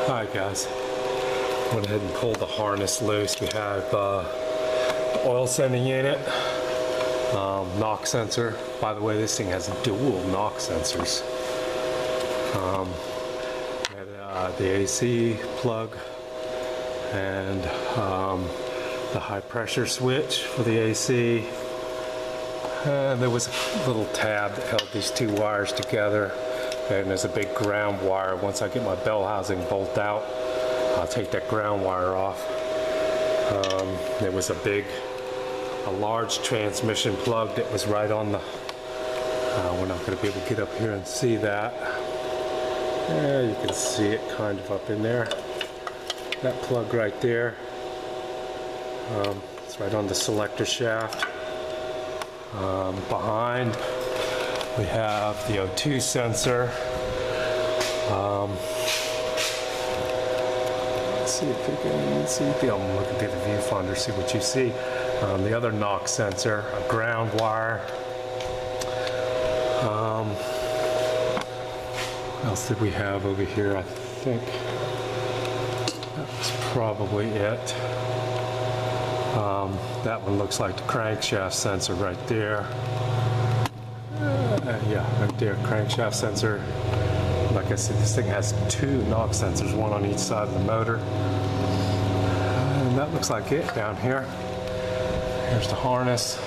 Alright guys, went ahead and pulled the harness loose. We have oil sending unit, knock sensor. By the way, this thing has dual knock sensors. The AC plug and the high pressure switch for the AC. And there was a little tab that held these two wires together. And there's a big ground wire. Once I get my bell housing bolt out, I'll take that ground wire off. There was a large transmission plug that was right on the, we're not going to be able to get up here and see that. Yeah, you can see it kind of up in there. That plug right there. It's right on the selector shaft. Behind we have the O2 sensor. Let's see if you can see. I'm looking through the viewfinder, see what you see. The other knock sensor, a ground wire. What else did we have over here? I think that was probably it. That one looks like the crankshaft sensor right there. Yeah, right there, crankshaft sensor. Like I said, this thing has two knock sensors, one on each side of the motor. And that looks like it down here. Here's the harness,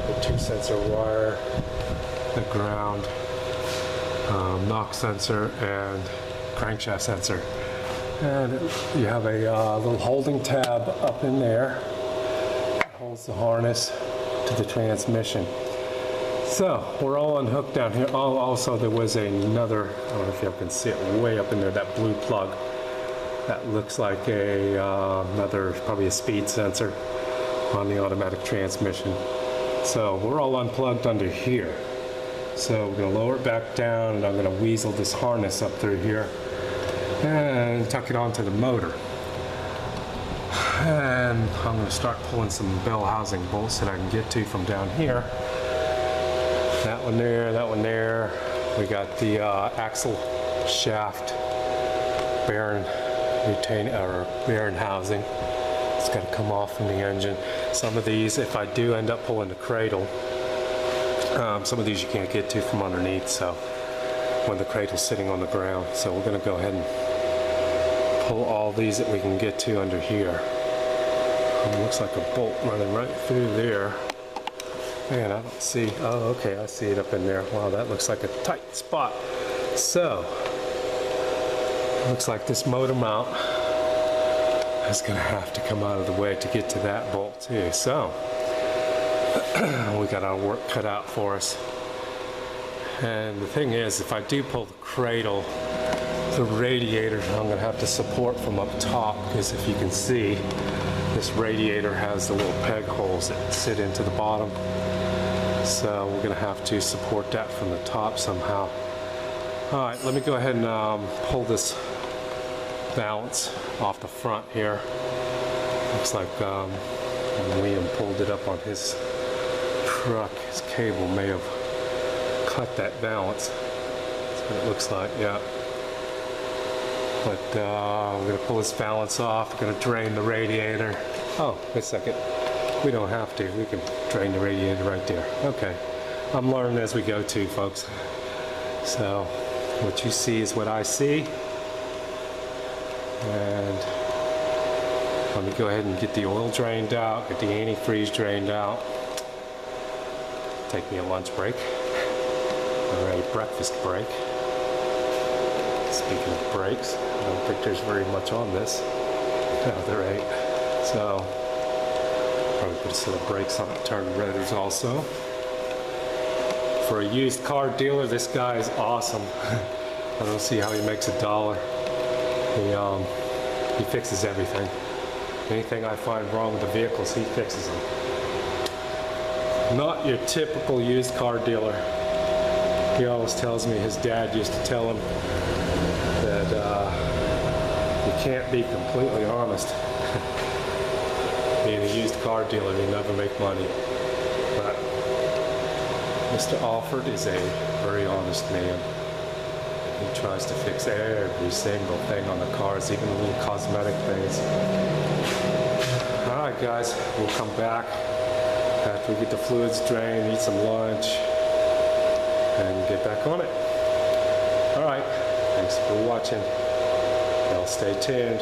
the two sensor wire, the ground, knock sensor, and crankshaft sensor. And you have a little holding tab up in there that holds the harness to the transmission. So we're all unhooked down here. Oh, also there was another, I don't know if you can see it way up in there, that blue plug. That looks like another, probably a speed sensor on the automatic transmission. So we're all unplugged under here. So we're gonna lower it back down and I'm gonna weasel this harness up through here and tuck it onto the motor. And I'm gonna start pulling some bell housing bolts that I can get to from down here. That one there, that one there. We got the axle shaft bearing housing. It's got to come off from the engine. Some of these, if I do end up pulling the cradle, some of these you can't get to from underneath, so when the cradle's sitting on the ground. So we're going to go ahead and pull all these that we can get to under here. Looks like a bolt running right through there. Man, I don't see, oh okay, I see it up in there. Wow, that looks like a tight spot. So, looks like this motor mount is going to have to come out of the way to get to that bolt too. So, we got our work cut out for us. And the thing is, if I do pull the cradle, the radiator, I'm going to have to support from up top, because if you can see, this radiator has the little peg holes that sit into the bottom. So we're going to have to support that from the top somehow. Alright, let me go ahead and pull this valance off the front here. Looks like Liam pulled it up on his truck. His cable may have cut that valance. That's what it looks like, yeah. But we're going to pull this valance off. We're going to drain the radiator. Oh, wait a second. We don't have to. We can drain the radiator right there. Okay. I'm learning as we go too, folks. So, what you see is what I see. And let me go ahead and get the oil drained out, get the antifreeze drained out. Take me a lunch break, or a breakfast break. Speaking of brakes, I don't think there's very much on this. No, there ain't. So, probably put a set of brakes on it, turn the rotors also. For a used car dealer, this guy is awesome. I don't see how he makes $1. He fixes everything. Anything I find wrong with the vehicles, he fixes them. Not your typical used car dealer. He always tells me his dad used to tell him that you can't be completely honest. Being a used car dealer, you never make money. But Mr. Alford is a very honest man. He tries to fix every single thing on the cars, even the little cosmetic things. Alright guys, we'll come back after we get the fluids drained, eat some lunch, and get back on it. Alright, thanks for watching. Y'all stay tuned.